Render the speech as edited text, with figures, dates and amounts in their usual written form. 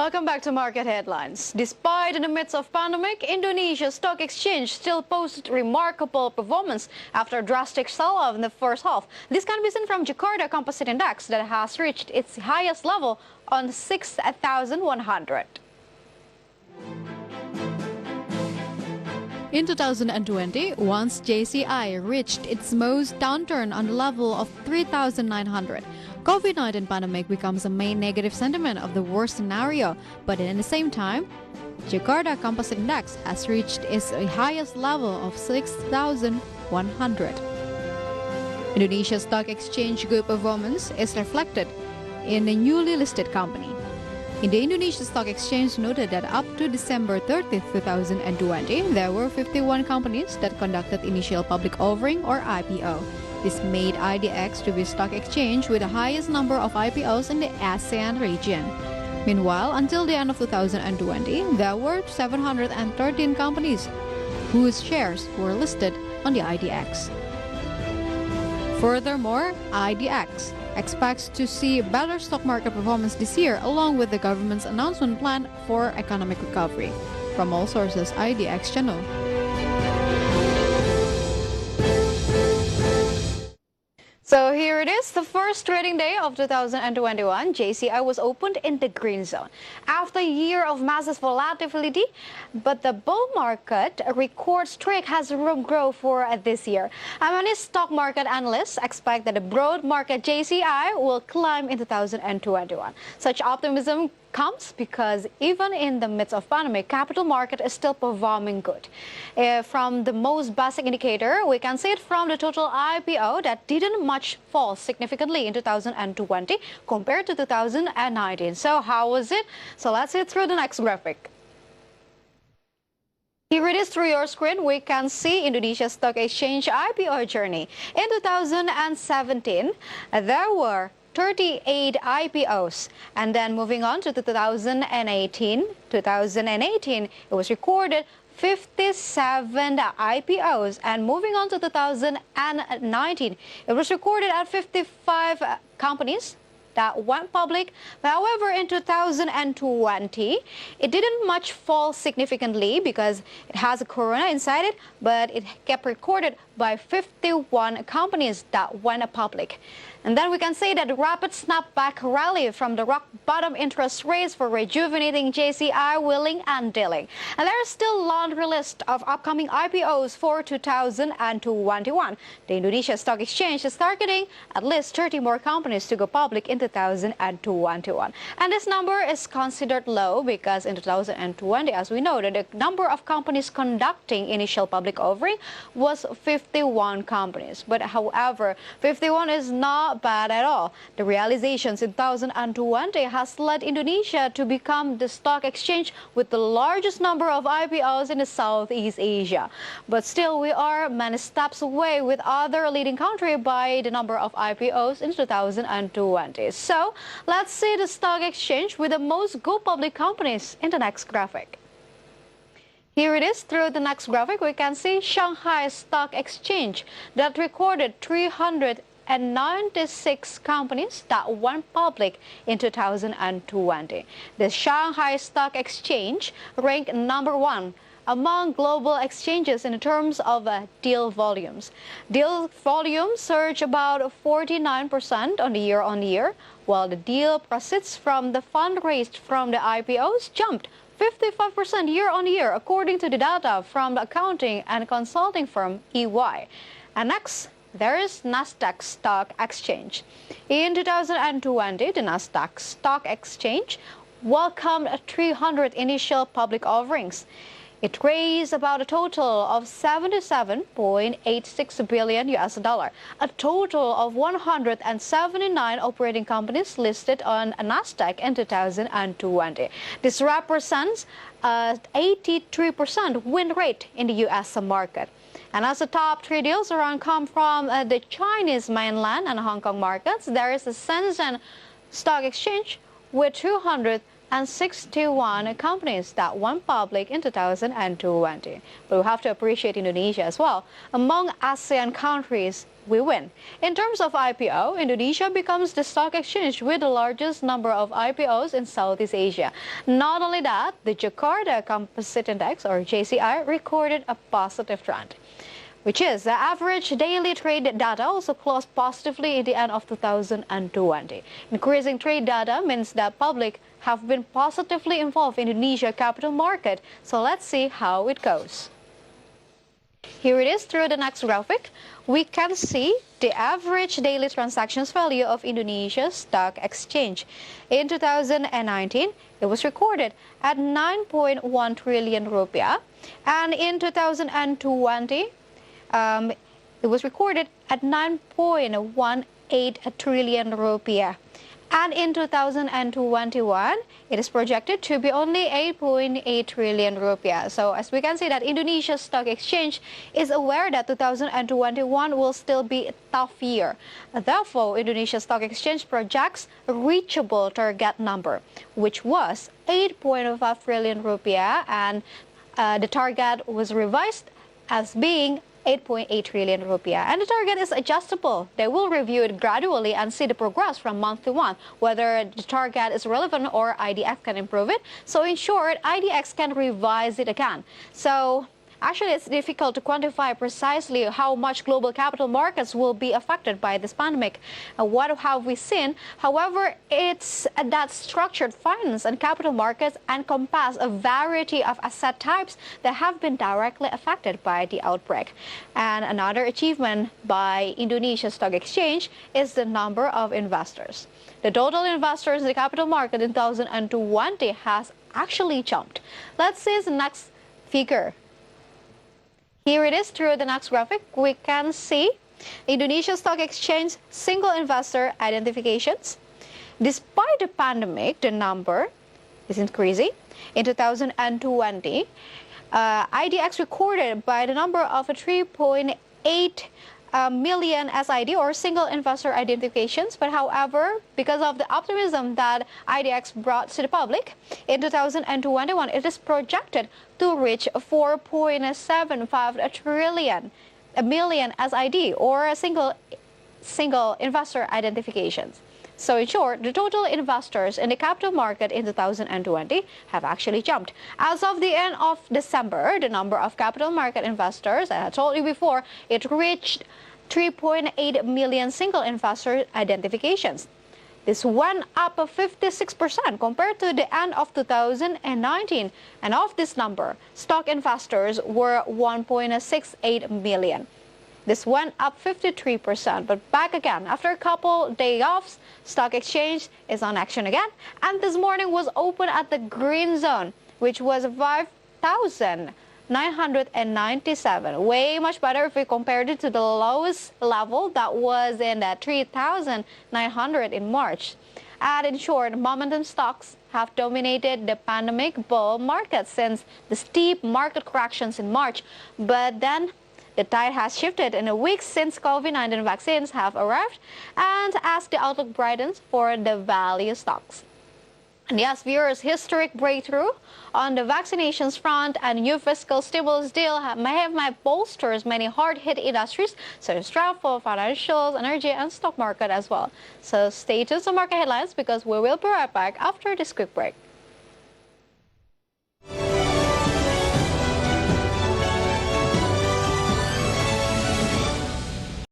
Welcome back to Market Headlines. Despite in the midst of pandemic, Indonesia's stock exchange still posted remarkable performance after a drastic sell-off in the first half. This can be seen from Jakarta Composite Index that has reached its highest level on 6,100. In 2020, once JCI reached its most downturn on the level of 3,900, COVID-19 pandemic becomes a main negative sentiment of the worst scenario. But at the same time, Jakarta Composite Index has reached its highest level of 6,100. Indonesia's stock exchange good performance is reflected in a newly listed company. The Indonesia Stock Exchange noted that up to December 30, 2020, there were 51 companies that conducted initial public offering or IPO. This made IDX to be a stock exchange with the highest number of IPOs in the ASEAN region. Meanwhile, until the end of 2020, there were 713 companies whose shares were listed on the IDX. Furthermore, IDX expects to see better stock market performance this year, along with the government's announcement plan for economic recovery. From all sources, IDX channel. So here it is, the first trading day of 2021. JCI was opened in the green zone after a year of massive volatility, but the bull market record streak has room grow for this year. And many stock market analysts expect that the broad market JCI will climb in 2021. Such optimism comes because even in the midst of pandemic, capital market is still performing good. From the most basic indicator, we can see it from the total IPO that didn't much fall significantly in 2020 compared to 2019. So how was it? So let's see it through the next graphic. Here it is through your screen. We can see Indonesia Stock Exchange IPO journey. In 2017, there were 38 IPOs, and then moving on to 2018, it was recorded 57 IPOs, and moving on to 2019, it was recorded at 55 companies that went public. However, in 2020, it didn't much fall significantly because it has a corona inside it, but it kept recorded by 51 companies that went public. And then we can say that the rapid snapback rally from the rock bottom interest rates for rejuvenating JCI willing and dealing. And there is still a laundry list of upcoming IPOs for 2021. The Indonesia Stock Exchange is targeting at least 30 more companies to go public in 2021. And this number is considered low because in 2020, as we know, that the number of companies conducting initial public offering was 51 companies. But however, 51 is not bad at all. The realizations in 2020 has led Indonesia to become the stock exchange with the largest number of IPOs in the Southeast Asia. But still, we are many steps away with other leading countries by the number of IPOs in 2020. So let's see the stock exchange with the most go public companies in the next graphic. Here it is. Through the next graphic, we can see Shanghai Stock Exchange that recorded 396 companies that went public in 2020. The Shanghai Stock Exchange ranked number 1 among global exchanges in terms of deal volumes. Deal volume surged about 49% on the year-on-year, while the deal proceeds from the fund raised from the IPOs jumped 55% year-on-year, according to the data from the accounting and consulting firm EY. And next, there is Nasdaq Stock Exchange. In 2020, the Nasdaq Stock Exchange welcomed 300 initial public offerings. It raised about a total of $77.86 billion. A total of 179 operating companies listed on Nasdaq in 2020. This represents an 83% win rate in the U.S. market. And as the top 3 deals around come from the Chinese mainland and Hong Kong markets, there is the Shenzhen Stock Exchange with 200 261 companies that went public in 2020. But we have to appreciate Indonesia as well. Among ASEAN countries, we win. In terms of IPO, Indonesia becomes the stock exchange with the largest number of IPOs in Southeast Asia. Not only that, the Jakarta Composite Index, or JCI, recorded a positive trend, which is the average daily trade data also closed positively at the end of 2020. Increasing trade data means that public have been positively involved in Indonesia capital market. So let's see how it goes. Here it is through the next graphic. We can see the average daily transactions value of Indonesia's stock exchange. In 2019, it was recorded at 9.1 trillion rupiah, and in 2020, it was recorded at 9.18 trillion rupiah. And in 2021, it is projected to be only 8.8 trillion rupiah. So as we can see that Indonesia Stock Exchange is aware that 2021 will still be a tough year. Therefore, Indonesia Stock Exchange projects a reachable target number, which was 8.5 trillion rupiah, and the target was revised as being 8.8 trillion rupiah. And the target is adjustable. They will review it gradually and see the progress from month to month, whether the target is relevant or IDX can improve it. So in short, IDX can revise it again. So actually, it's difficult to quantify precisely how much global capital markets will be affected by this pandemic. What have we seen? However, it's that structured finance and capital markets encompass a variety of asset types that have been directly affected by the outbreak. And another achievement by Indonesia Stock Exchange is the number of investors. The total investors in the capital market in 2020 has actually jumped. Let's see the next figure. Here it is through the next graphic. We can see Indonesia Stock Exchange single investor identifications. Despite the pandemic, the number is increasing. In 2020, IDX recorded by the number of 3.8 million SID, or single investor identifications. But however, because of the optimism that IDX brought to the public, in 2021 it is projected to reach 4.75 million SID, or single investor identifications. So in short, the total investors in the capital market in 2020 have actually jumped. As of the end of December, the number of capital market investors, I told you before, it reached 3.8 million single investor identifications. This went up 56% compared to the end of 2019. And of this number, stock investors were 1.68 million. This went up 53%, but back again. After a couple day offs, stock exchange is on action again. And this morning was open at the green zone, which was 5,997. Way much better if we compared it to the lowest level that was in 3,900 in March. And in short, momentum stocks have dominated the pandemic bull market since the steep market corrections in March. But then the tide has shifted in a week since COVID-19 vaccines have arrived, and as the outlook brightens for the value stocks. And yes, viewers, historic breakthrough on the vaccinations front and new fiscal stimulus deal may have bolsters many hard-hit industries such as travel, financials, energy, and stock market as well. So stay tuned to market headlines, because we will be right back after this quick break.